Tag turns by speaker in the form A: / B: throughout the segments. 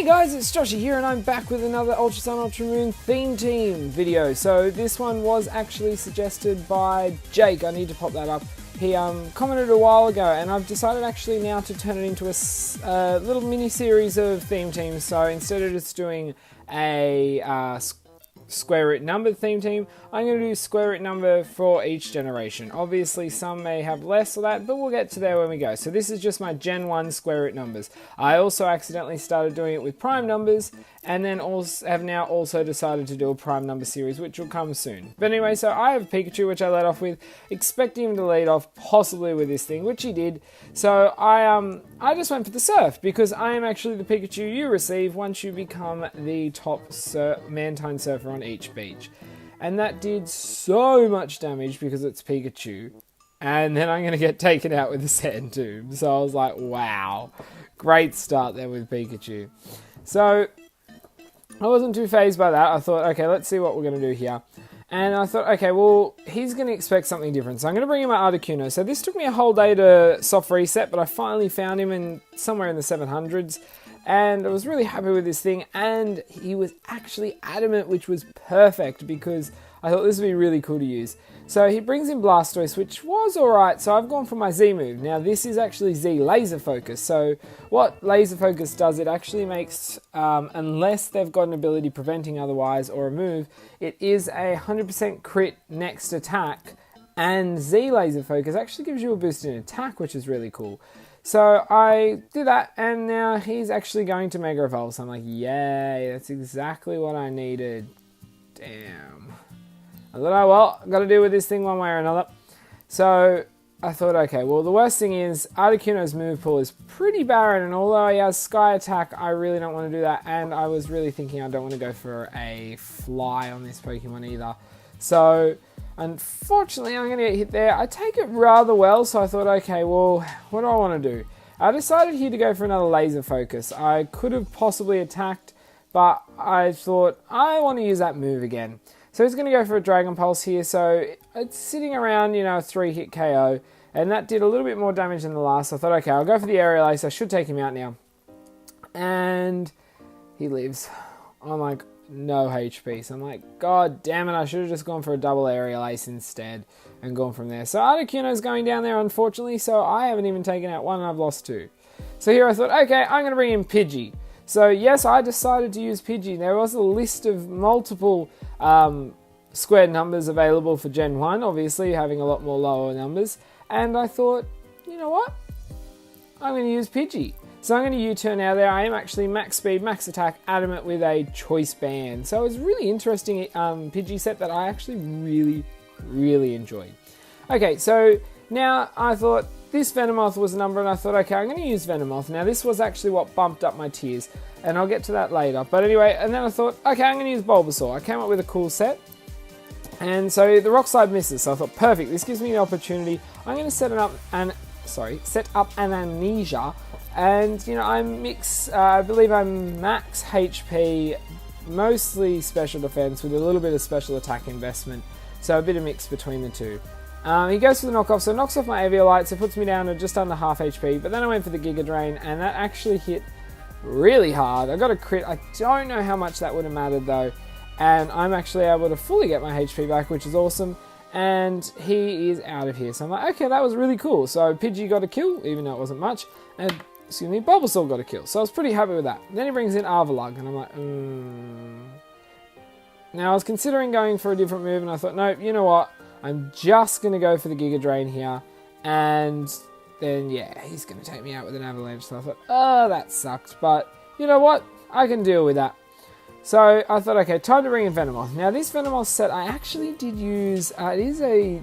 A: Hey guys, it's Joshy here and I'm back with another Ultra Sun Ultra Moon theme team video. So this one was actually suggested by Jake. I need to pop that up. He commented a while ago and I've decided actually now to turn it into a little mini series of theme teams. So instead of just doing a square root number theme team, I'm going to do square root number for each generation. Obviously some may have less of that, but we'll get to there when we go. So this is just my Gen 1 square root numbers. I also accidentally started doing it with prime numbers, and then have now also decided to do a prime number series, which will come soon. But anyway, so I have Pikachu, which I led off with, expecting him to lead off possibly with this thing, which he did. So I just went for the Surf, because I am actually the Pikachu you receive once you become the top Mantine Surfer on each beach. And that did so much damage because it's Pikachu. And then I'm going to get taken out with the Sand Tomb. So I was like, wow. Great start there with Pikachu. So I wasn't too phased by that. I thought, okay, let's see what we're going to do here. And I thought, okay, well, he's going to expect something different. So I'm going to bring in my Articuno. So this took me a whole day to soft reset, but I finally found him somewhere in the 700s. And I was really happy with this thing, and he was actually adamant, which was perfect because I thought this would be really cool to use. So he brings in Blastoise, which was alright, so I've gone for my Z move. Now this is actually Z Laser Focus. So what Laser Focus does, it actually makes, unless they've got an ability preventing otherwise or a move, it is a 100% crit next attack, and Z Laser Focus actually gives you a boost in attack, which is really cool. So I did that, and now he's actually going to Mega Evolve. So I'm like, yay, that's exactly what I needed. Damn. I thought, oh well, I've got to deal with this thing one way or another. So I thought, okay, well the worst thing is Articuno's move pool is pretty barren, and although he has Sky Attack, I really don't want to do that. And I was really thinking I don't want to go for a Fly on this Pokemon either. So unfortunately, I'm going to get hit there. I take it rather well, so I thought, okay, well, what do I want to do? I decided here to go for another Laser Focus. I could have possibly attacked, but I thought, I want to use that move again. So he's going to go for a Dragon Pulse here, so it's sitting around, a 3-hit KO, and that did a little bit more damage than the last. So I thought, okay, I'll go for the Aerial Ace. I should take him out now. And he lives. I'm like, no HP. So I'm like, god damn it, I should have just gone for a double Aerial Ace instead and gone from there. So Articuno's going down there, unfortunately, so I haven't even taken out one and I've lost two. So here I thought, okay, I'm going to bring in Pidgey. So yes, I decided to use Pidgey. There was a list of multiple squared numbers available for Gen 1, obviously having a lot more lower numbers. And I thought, you know what? I'm going to use Pidgey. So I'm going to U-turn out there. I am actually max speed, max attack, adamant with a choice band. So it was really interesting Pidgey set that I actually really enjoyed. Okay, so now I thought this Venomoth was a number, and I thought, okay, I'm going to use Venomoth. Now this was actually what bumped up my tiers, and I'll get to that later. But anyway, and then I thought, okay, I'm going to use Bulbasaur. I came up with a cool set. And so the Rock Slide misses, so I thought, perfect, this gives me the opportunity. I'm going to set up an Amnesia. And, I believe I'm max HP, mostly special defense with a little bit of special attack investment. So a bit of mix between the two. He goes for the knockoff, so it knocks off my Eviolite, so it puts me down to just under half HP. But then I went for the Giga Drain, and that actually hit really hard. I got a crit. I don't know how much that would have mattered though. And I'm actually able to fully get my HP back, which is awesome. And he is out of here. So I'm like, okay, that was really cool. So Pidgey got a kill, even though it wasn't much. And Bulbasaur got a kill, so I was pretty happy with that. Then he brings in Arvalug, and I'm like, Now I was considering going for a different move, and I thought, no, you know what? I'm just going to go for the Giga Drain here, and then, yeah, he's going to take me out with an Avalanche. So I thought, oh, that sucked, but you know what? I can deal with that. So I thought, okay, time to bring in Venomoth. Now this Venomoth set, I actually did use, it is a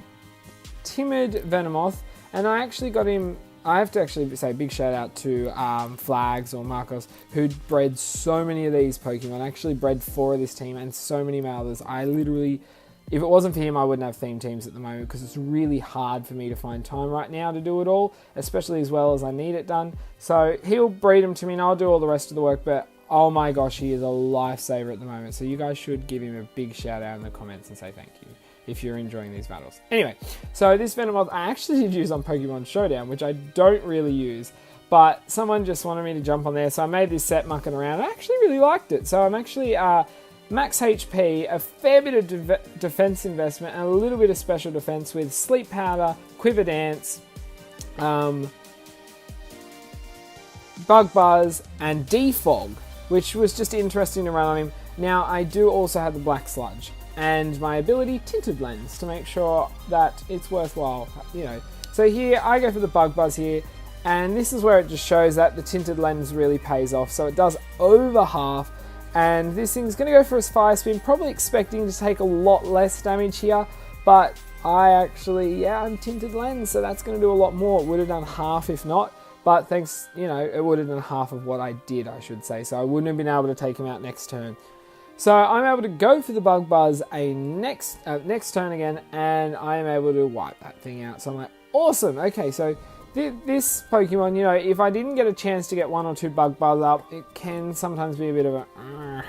A: timid Venomoth, and I actually got him. I have to actually say big shout out to Flags or Marcos, who bred so many of these Pokemon. I actually bred 4 of this team and so many others. I literally, if it wasn't for him, I wouldn't have theme teams at the moment because it's really hard for me to find time right now to do it all, especially as well as I need it done. So he'll breed them to me and I'll do all the rest of the work, but oh my gosh, he is a lifesaver at the moment. So you guys should give him a big shout out in the comments and say thank you if you're enjoying these battles. Anyway, so this Venomoth I actually did use on Pokemon Showdown, which I don't really use, but someone just wanted me to jump on there, so I made this set mucking around. I actually really liked it. So I'm actually max HP, a fair bit of defense investment, and a little bit of special defense with Sleep Powder, Quiver Dance, Bug Buzz, and Defog, which was just interesting to run on him. Now, I do also have the Black Sludge, and my ability Tinted Lens to make sure that it's worthwhile, you know. So here, I go for the Bug Buzz here, and this is where it just shows that the Tinted Lens really pays off. So it does over half, and this thing's going to go for his Fire Spin, probably expecting to take a lot less damage here, but I actually, I'm Tinted Lens, so that's going to do a lot more. It would have done half if not, but thanks, you know, it would have done half of what I did, I should say, so I wouldn't have been able to take him out next turn. So I'm able to go for the Bug Buzz next turn again, and I am able to wipe that thing out. So I'm like, awesome, okay, so this Pokemon, you know, if I didn't get a chance to get 1 or 2 Bug Buzz up, it can sometimes be a bit of a...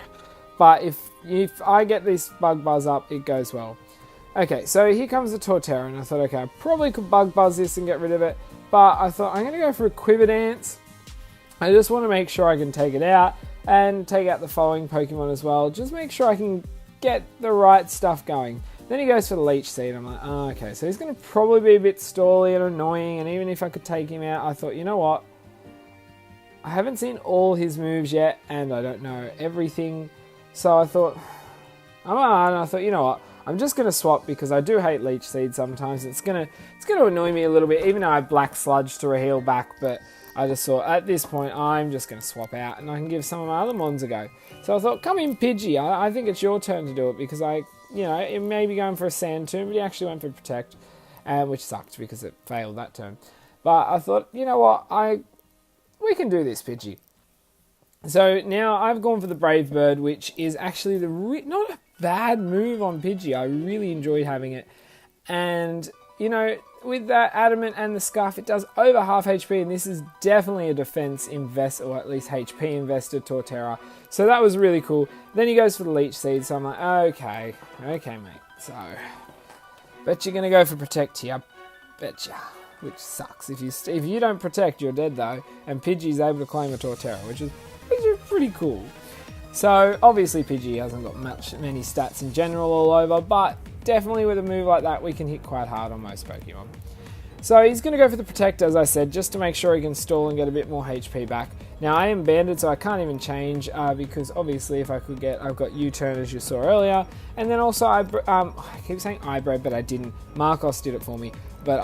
A: But if I get this Bug Buzz up, it goes well. Okay, so here comes the Torterra, and I thought, okay, I probably could Bug Buzz this and get rid of it, but I thought I'm going to go for a Quiver Dance. I just want to make sure I can take it out, and take out the following Pokemon as well. Just make sure I can get the right stuff going. Then he goes for the Leech Seed. I'm like, oh, okay, so he's going to probably be a bit stally and annoying, and even if I could take him out, I thought, you know what? I haven't seen all his moves yet, and I don't know everything, so I thought, you know what? I'm just going to swap because I do hate Leech Seed sometimes. It's going to annoy me a little bit, even though I have Black Sludge to heal back, but I just thought, at this point, I'm just going to swap out, and I can give some of my other Mons a go. So I thought, come in, Pidgey. I think it's your turn to do it, because it may be going for a Sand Tomb, but he actually went for Protect, which sucked because it failed that turn. But I thought, you know what, we can do this, Pidgey. So now I've gone for the Brave Bird, which is actually not a bad move on Pidgey. I really enjoyed having it. And, you know, with that Adamant and the Scarf, it does over half HP, and this is definitely a defense invest, or at least HP invested Torterra. So that was really cool. Then he goes for the Leech Seed, so I'm like, okay, mate. So, bet you're going to go for Protect here. Betcha. Which sucks. If you don't Protect, you're dead though, and Pidgey's able to claim a Torterra, which is pretty cool. So, obviously Pidgey hasn't got many stats in general all over, but definitely with a move like that, we can hit quite hard on most Pokemon. So he's going to go for the Protect, as I said, just to make sure he can stall and get a bit more HP back. Now, I am banded, so I can't even change, because obviously if I could I've got U-Turn, as you saw earlier, and then also, I keep saying Eyebrow, but I didn't. Marcos did it for me, but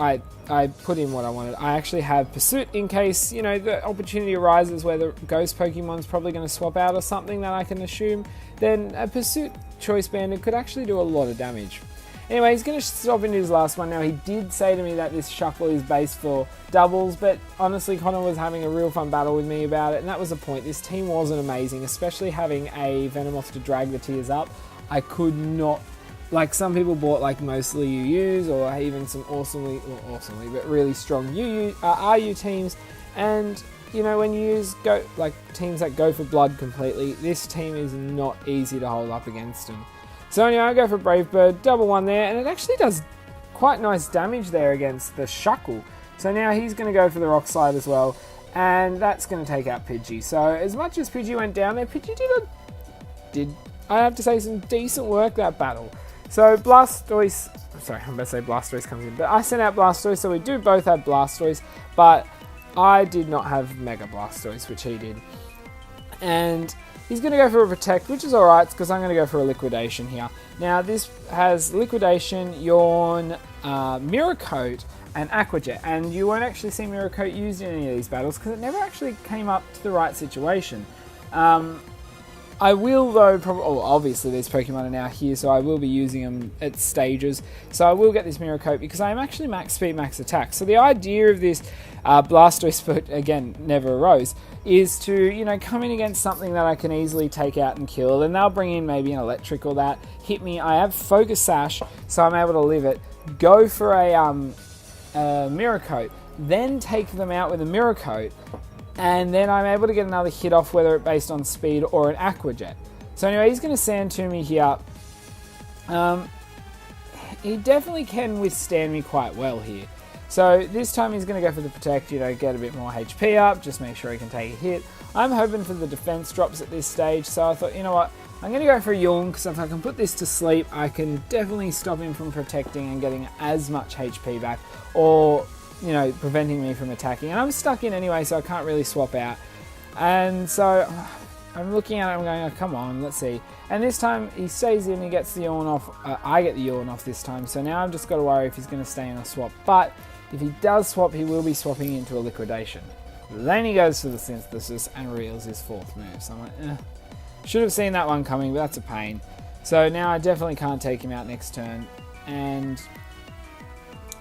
A: I put in what I wanted. I actually have Pursuit in case, you know, the opportunity arises where the Ghost Pokemon's probably going to swap out or something that I can assume, then a Pursuit Choice Banded could actually do a lot of damage. Anyway, he's going to stop into his last one. Now, he did say to me that this shuffle is based for doubles, but honestly, Connor was having a real fun battle with me about it, and that was the point. This team wasn't amazing, especially having a Venomoth to drag the tiers up. I could not, like some people bought like mostly UUs, or even some awesomely, but really strong RU teams, and you know, when you use teams that go for blood completely, this team is not easy to hold up against them. So anyway, I go for Brave Bird, double one there, and it actually does quite nice damage there against the Shuckle. So now he's going to go for the Rock Slide as well, and that's going to take out Pidgey. So as much as Pidgey went down there, Pidgey did I have to say, some decent work that battle. So Blastoise, sorry, I'm about to say Blastoise comes in, but I sent out Blastoise, so we do both have Blastoise, but I did not have Mega Blastoise, which he did. And he's going to go for a Protect, which is alright, because I'm going to go for a Liquidation here. Now, this has Liquidation, Yawn, Mirror Coat, and Aqua Jet. And you won't actually see Mirror Coat used in any of these battles, because it never actually came up to the right situation. I will, though, obviously these Pokemon are now here, so I will be using them at stages. So I will get this Mirror Coat, because I am actually max speed, max attack. So the idea of this Blastoise, but again, never arose, is to, you know, come in against something that I can easily take out and kill. Then they'll bring in maybe an Electric or that, hit me. I have Focus Sash, so I'm able to live it. Go for a Mirror Coat, then take them out with a Mirror Coat, and then I'm able to get another hit off, whether it's based on speed or an Aqua Jet. So anyway, he's going to Sand Tomb me here. He definitely can withstand me quite well here. So this time he's going to go for the protect, you know, get a bit more HP up, just make sure he can take a hit. I'm hoping for the defense drops at this stage, so I thought, you know what, I'm going to go for a yawn, because if I can put this to sleep, I can definitely stop him from protecting and getting as much HP back, or, you know, preventing me from attacking. And I'm stuck in anyway, so I can't really swap out. And so I'm looking at it, I'm going, oh, come on, let's see. And this time he stays in, he gets the yawn off. I get the yawn off this time, so now I've just got to worry if he's going to stay in or swap. But if he does swap, he will be swapping into a liquidation. Then he goes for the synthesis and reels his fourth move. So I'm like, should have seen that one coming, but that's a pain. So now I definitely can't take him out next turn. And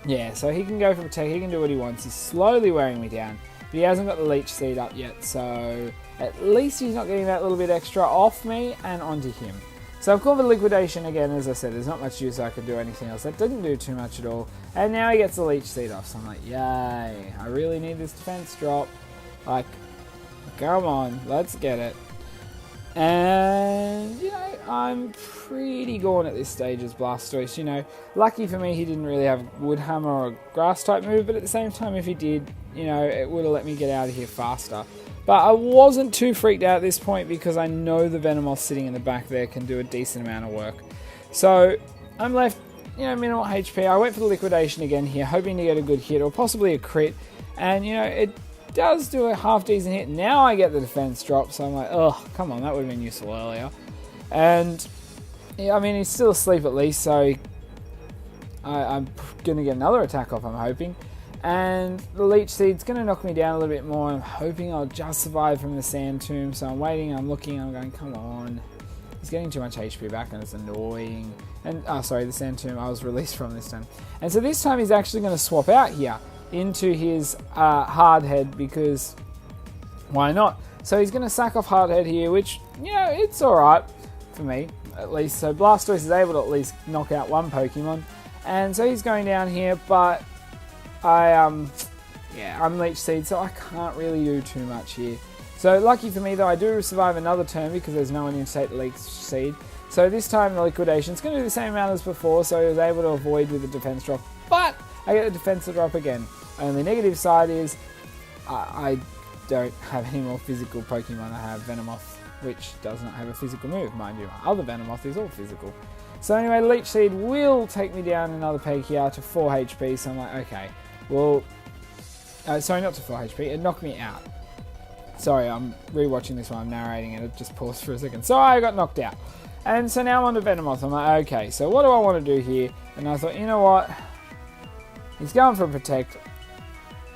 A: yeah, so he can go for protect, he can do what he wants. He's slowly wearing me down, but he hasn't got the leech seed up yet, so at least he's not getting that little bit extra off me and onto him. So I've gone for liquidation again. As I said, there's not much use I could do anything else. That didn't do too much at all. And now he gets the leech seed off, so I'm like, yay, I really need this defense drop. Like, come on, let's get it. And, you know, I'm pretty gone at this stage as Blastoise. You know, lucky for me, he didn't really have Wood Hammer or Grass type move, but at the same time, if he did, you know, it would have let me get out of here faster. But I wasn't too freaked out at this point, because I know the Venomoth sitting in the back there can do a decent amount of work. So I'm left, you know, minimal HP. I went for the liquidation again here, hoping to get a good hit or possibly a crit. And, you know, it does do a half decent hit. Now I get the defense drop, so I'm like, oh, come on, that would have been useful earlier. And yeah, I mean, he's still asleep at least, so I'm going to get another attack off, I'm hoping. And the leech seed's going to knock me down a little bit more. I'm hoping I'll just survive from the sand tomb, so I'm waiting, I'm looking, I'm going, come on. He's getting too much HP back and it's annoying. And, sorry, the sand tomb I was released from this time. And so this time he's actually going to swap out here into his hard head, because why not? So he's going to sack off hard head here, which, you know, it's alright for me at least. So Blastoise is able to at least knock out one Pokemon, and so he's going down here, but I'm Leech Seed, so I can't really do too much here. So lucky for me though, I do survive another turn because there's no one in to take the Leech Seed. So this time the liquidation is going to do the same amount as before, so I was able to avoid with the defense drop, but I get the defensive drop again. And the negative side is I don't have any more physical Pokemon. I have Venomoth, which does not have a physical move, mind you. My other Venomoth is all physical. So anyway, Leech Seed will take me down another peg here to 4 HP, so I'm like, okay, well, sorry, not to 4 HP, it knocked me out. Sorry, I'm rewatching this while I'm narrating it, just paused for a second. Sorry, I got knocked out. And so now I'm on to Venomoth. I'm like, okay, so what do I want to do here? And I thought, you know what? He's going for a protect.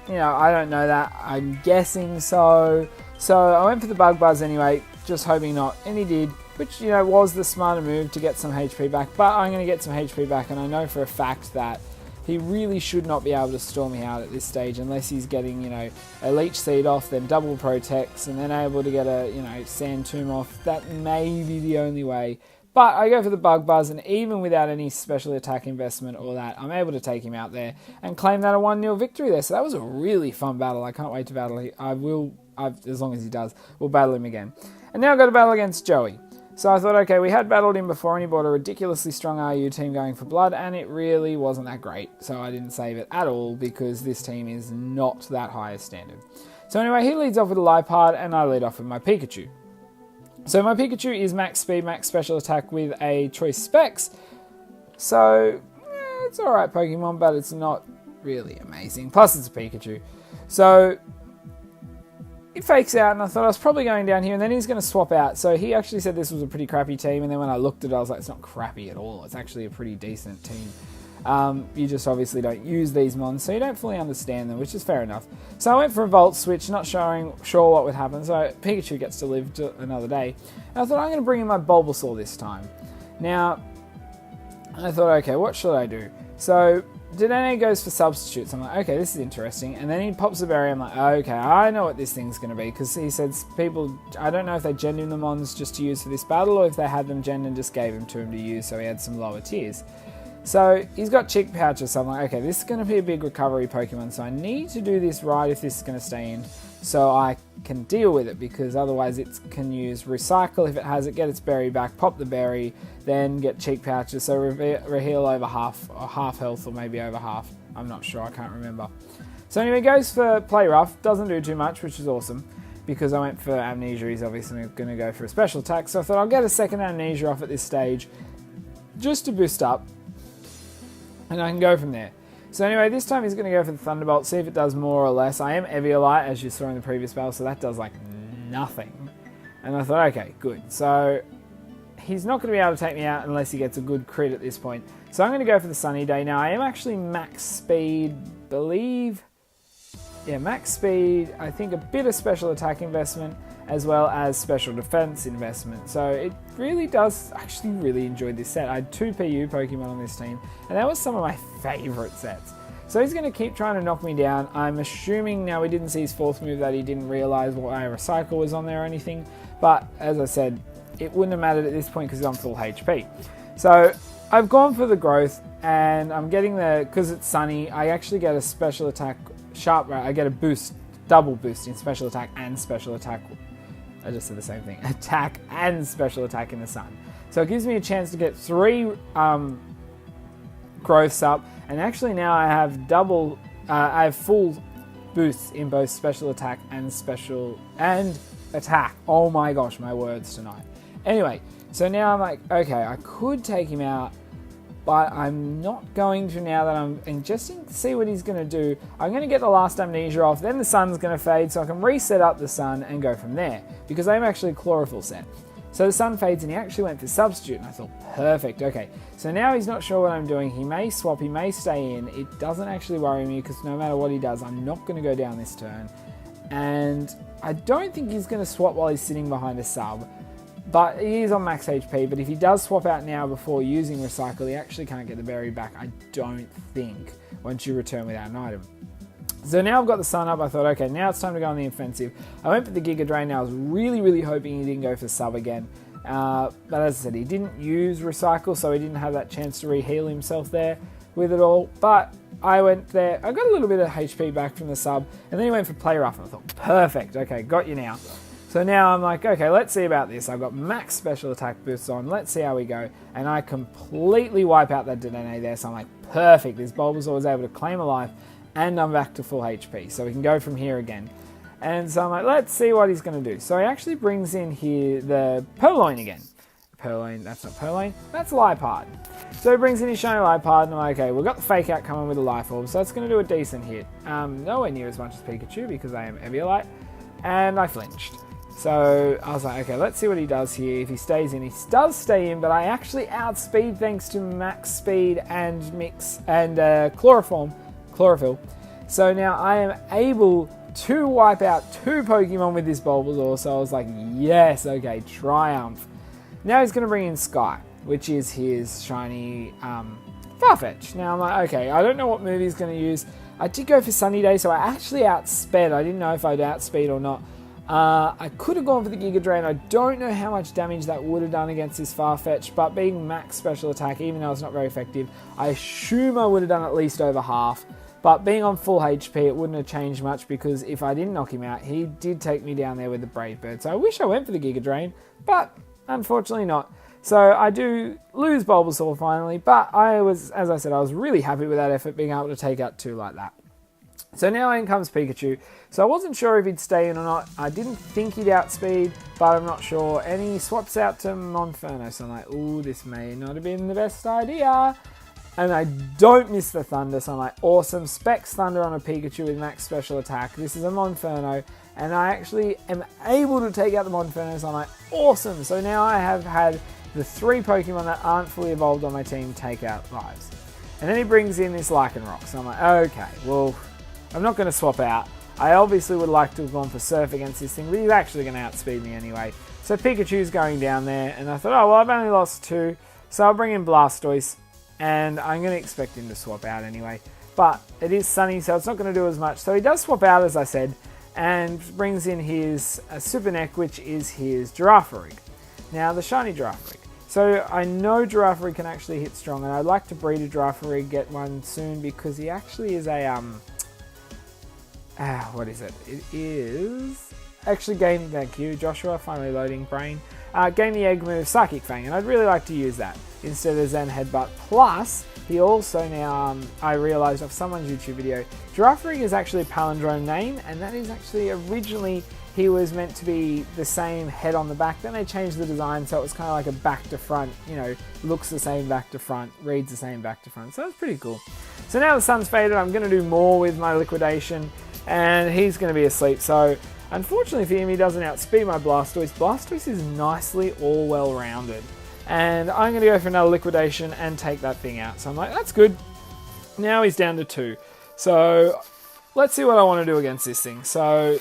A: You know, I don't know that. I'm guessing so. So I went for the Bug Buzz anyway, just hoping not. And he did, which, you know, was the smarter move to get some HP back. But I'm going to get some HP back, and I know for a fact that he really should not be able to storm me out at this stage unless he's getting, you know, a Leech Seed off, then double protects, and then able to get a, you know, Sand Tomb off. That may be the only way. But I go for the Bug Buzz, and even without any special attack investment or that, I'm able to take him out there and claim that a 1-0 victory there. So that was a really fun battle. I can't wait to battle him. As long as he does, we'll battle him again. And now I've got to battle against Joey. So I thought, okay, we had battled him before, and he brought a ridiculously strong RU team going for blood, and it really wasn't that great. So I didn't save it at all, because this team is not that high a standard. So anyway, he leads off with a Liepard, and I lead off with my Pikachu. So my Pikachu is max speed, max special attack with a choice specs. So it's alright Pokemon, but it's not really amazing. Plus it's a Pikachu. So he fakes out, and I thought I was probably going down here, and then he's going to swap out. So he actually said this was a pretty crappy team, and then when I looked at it, I was like, it's not crappy at all. It's actually a pretty decent team. You just obviously don't use these mons, so you don't fully understand them, which is fair enough. So I went for a Volt Switch, not sure what would happen, so Pikachu gets to live to another day. And I thought, I'm going to bring in my Bulbasaur this time. Now, I thought, okay, what should I do? So Dedenne goes for substitutes. I'm like, okay, this is interesting. And then he pops a berry. I'm like, okay, I know what this thing's going to be. Because he says people, I don't know if they genned him the mons just to use for this battle, or if they had them genned and just gave them to him to use, so he had some lower tiers. So he's got Chick Pouches, so I'm like, okay, this is going to be a big recovery Pokemon, so I need to do this right if this is going to stay in, so I can deal with it, because otherwise it can use recycle if it has it, get its berry back, pop the berry, then get cheek pouches, so reheal over half health, or maybe over half. I'm not sure, I can't remember. So anyway, goes for play rough, doesn't do too much, which is awesome. Because I went for amnesia, he's obviously going to go for a special attack, so I thought I'll get a second amnesia off at this stage, just to boost up, and I can go from there. So anyway, this time he's going to go for the Thunderbolt, see if it does more or less. I am Eviolite, as you saw in the previous battle, so that does like nothing. And I thought, okay, good. So he's not going to be able to take me out unless he gets a good crit at this point. So I'm going to go for the Sunny Day. Now, I am actually max speed, max speed, I think a bit of special attack investment, as well as special defense investment. So it really does, actually really enjoyed this set. I had 2 PU Pokemon on this team, and that was some of my favourite sets. So he's going to keep trying to knock me down. I'm assuming, now we didn't see his 4th move, that he didn't realise why Recycle was on there or anything, but as I said, it wouldn't have mattered at this point because he's on full HP. So I've gone for the growth, and I'm getting because it's sunny, I actually get a special attack, I get a boost, double boost in special attack and special attack. I just said the same thing. Attack and special attack in the sun. So it gives me a chance to get 3 growths up, and actually now I have I have full boosts in both special attack and attack. Oh my gosh, my words tonight. Anyway, so now I'm like, okay, I could take him out, but I'm not going to now that and just to see what he's going to do. I'm going to get the last amnesia off, then the sun's going to fade, so I can reset up the sun and go from there, because I'm actually a chlorophyll set. So the sun fades, and he actually went for substitute, and I thought, perfect, okay. So now he's not sure what I'm doing. He may swap, he may stay in. It doesn't actually worry me, because no matter what he does, I'm not going to go down this turn. And I don't think he's going to swap while he's sitting behind a sub. But he is on max HP, but if he does swap out now before using Recycle, he actually can't get the berry back, I don't think, once you return without an item. So now I've got the sun up, I thought, okay, now it's time to go on the offensive. I went for the Giga Drain. Now I was really hoping he didn't go for sub again. But as I said, he didn't use Recycle, so he didn't have that chance to re-heal himself there with it all. But I went there, I got a little bit of HP back from the sub, and then he went for Play Rough, and I thought, perfect, okay, got you now. So now I'm like, okay, let's see about this. I've got max special attack boosts on. Let's see how we go. And I completely wipe out that Dedenne there. So I'm like, perfect. This Bulbasaur was able to claim a life, and I'm back to full HP. So we can go from here again. And so I'm like, let's see what he's going to do. So he actually brings in here the Purloin again. Purloin, that's not Purloin, that's Liepard. So he brings in his shiny Liepard, and I'm like, okay, we've got the Fake Out coming with a Life Orb, so it's going to do a decent hit. Nowhere near as much as Pikachu, because I am Eviolite, and I flinched. So I was like, okay, let's see what he does here. If he stays in, he does stay in, but I actually outspeed thanks to max speed and chlorophyll. So now I am able to wipe out 2 Pokemon with this Bulbasaur. So I was like, yes, okay, triumph. Now he's going to bring in Sky, which is his shiny Farfetch. Now I'm like, okay, I don't know what move he's going to use. I did go for Sunny Day, so I actually outsped. I didn't know if I'd outspeed or not. I could have gone for the Giga Drain. I don't know how much damage that would have done against this Farfetch, but being max special attack, even though it's not very effective, I assume I would have done at least over half. But being on full HP, it wouldn't have changed much, because if I didn't knock him out, he did take me down there with the Brave Bird. So I wish I went for the Giga Drain, but unfortunately not. So I do lose Bulbasaur finally, but as I said, I was really happy with that effort, being able to take out 2 like that. So now in comes Pikachu. So I wasn't sure if he'd stay in or not. I didn't think he'd outspeed, but I'm not sure. And he swaps out to Monferno. So I'm like, ooh, this may not have been the best idea. And I don't miss the Thunder. So I'm like, awesome. Specs Thunder on a Pikachu with max special attack. This is a Monferno. And I actually am able to take out the Monferno. So I'm like, awesome. So now I have had the 3 Pokemon that aren't fully evolved on my team take out lives. And then he brings in this Lycanroc. So I'm like, okay, well, I'm not going to swap out. I obviously would like to have gone for Surf against this thing, but he's actually going to outspeed me anyway. So Pikachu's going down there, and I thought, oh, well, I've only lost 2, so I'll bring in Blastoise, and I'm going to expect him to swap out anyway. But it is sunny, so it's not going to do as much. So he does swap out, as I said, and brings in his Super Neck, which is his Girafarig. Now, the shiny Girafarig. So I know Girafarig can actually hit strong, and I'd like to breed a Girafarig, get one soon, because he actually is a... what is it? It is actually gained, thank you Joshua, finally loading brain, gained the egg move Psychic Fang, and I'd really like to use that instead of Zen Headbutt. Plus, he also now, I realised off someone's YouTube video, Giraffe Ring is actually a palindrome name, and that is actually originally, he was meant to be the same head on the back, then they changed the design so it was kind of like a back to front, you know, looks the same back to front, reads the same back to front, so that's pretty cool. So now the sun's faded, I'm going to do more with my liquidation, and he's going to be asleep, so unfortunately for him, he doesn't outspeed my Blastoise. Blastoise is nicely all well rounded. And I'm going to go for another liquidation and take that thing out. So I'm like, that's good. Now he's down to 2. So let's see what I want to do against this thing. So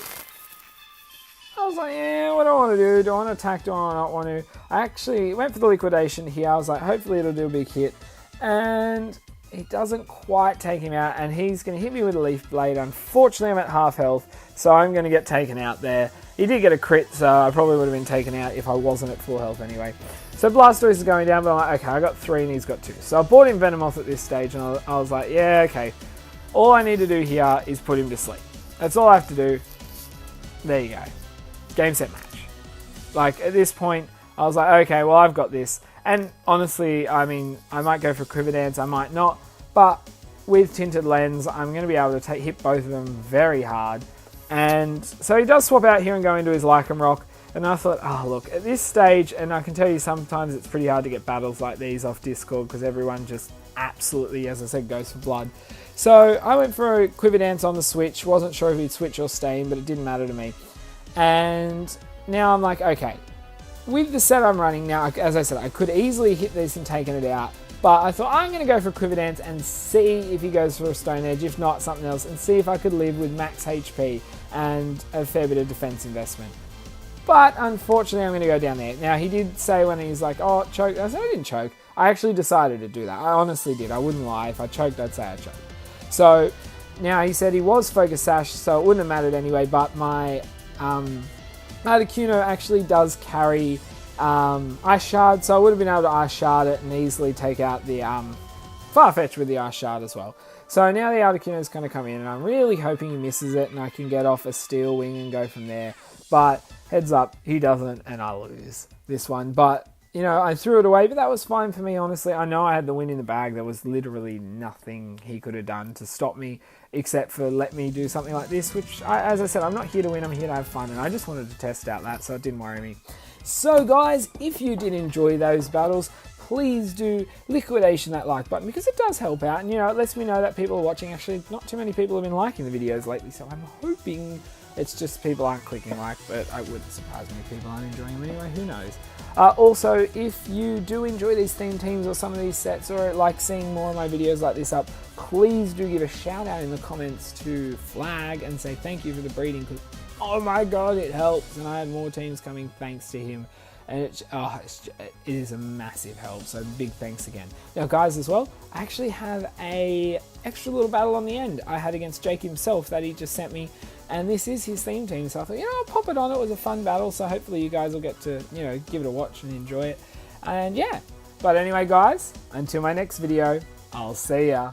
A: I was like, yeah, what do I want to do? Do I want to attack? Do I not want to? I actually went for the liquidation here. I was like, hopefully it'll do a big hit. And it doesn't quite take him out. And he's going to hit me with a Leaf Blade. Unfortunately, I'm at half health. So I'm going to get taken out there. He did get a crit, so I probably would have been taken out if I wasn't at full health anyway. So Blastoise is going down, but I'm like, okay, I got 3 and he's got 2. So I bought him Venomoth at this stage, and I was like, yeah, okay. All I need to do here is put him to sleep. That's all I have to do. There you go. Game, set, match. Like, at this point, I was like, okay, well, I've got this. And honestly, I mean, I might go for Quiver Dance, I might not. But with Tinted Lens, I'm going to be able to hit both of them very hard. And so he does swap out here and go into his Lycan Rock. And I thought, oh look, at this stage, and I can tell you sometimes it's pretty hard to get battles like these off Discord because everyone just absolutely, as I said, goes for blood. So I went for a Quiver Dance on the Switch. Wasn't sure if he'd switch or stay in, but it didn't matter to me. And now I'm like, okay, with the set I'm running now, as I said, I could easily hit this and taken it out. But I thought I'm going to go for a Quiver Dance and see if he goes for a Stone Edge, if not something else, and see if I could live with max HP and a fair bit of defense investment. But unfortunately, I'm going to go down there. Now, he did say when he's like, oh, choke. I said I didn't choke. I actually decided to do that. I honestly did. I wouldn't lie. If I choked, I'd say I choked. So now he said he was Focus Sash, so it wouldn't have mattered anyway. But my Articuno actually does carry Ice Shard, so I would have been able to Ice Shard it and easily take out the Farfetch with the Ice Shard as well. So now the Articuno is going to come in, and I'm really hoping he misses it and I can get off a Steel Wing and go from there. But heads up, he doesn't, and I lose this one. But, you know, I threw it away, but that was fine for me, honestly. I know I had the win in the bag. There was literally nothing he could have done to stop me, except for let me do something like this, which, as I said, I'm not here to win, I'm here to have fun, and I just wanted to test out that, so it didn't worry me. So, guys, if you did enjoy those battles, please do liquidation that like button, because it does help out, and, you know, it lets me know that people are watching. Actually, not too many people have been liking the videos lately, so I'm hoping it's just people aren't clicking like, but it wouldn't surprise me if people aren't enjoying them anyway, who knows. Also, if you do enjoy these theme teams or some of these sets, or like seeing more of my videos like this up, please do give a shout out in the comments to Flag and say thank you for the breeding, because oh my god, it helps, and I had more teams coming thanks to him. And it is a massive help, so big thanks again. Now guys, as well, I actually have a extra little battle on the end I had against Jake himself that he just sent me, and this is his theme team, so I thought, you know, I'll pop it on. It was a fun battle, so hopefully you guys will get to, you know, give it a watch and enjoy it. And yeah, but anyway guys, until my next video, I'll see ya.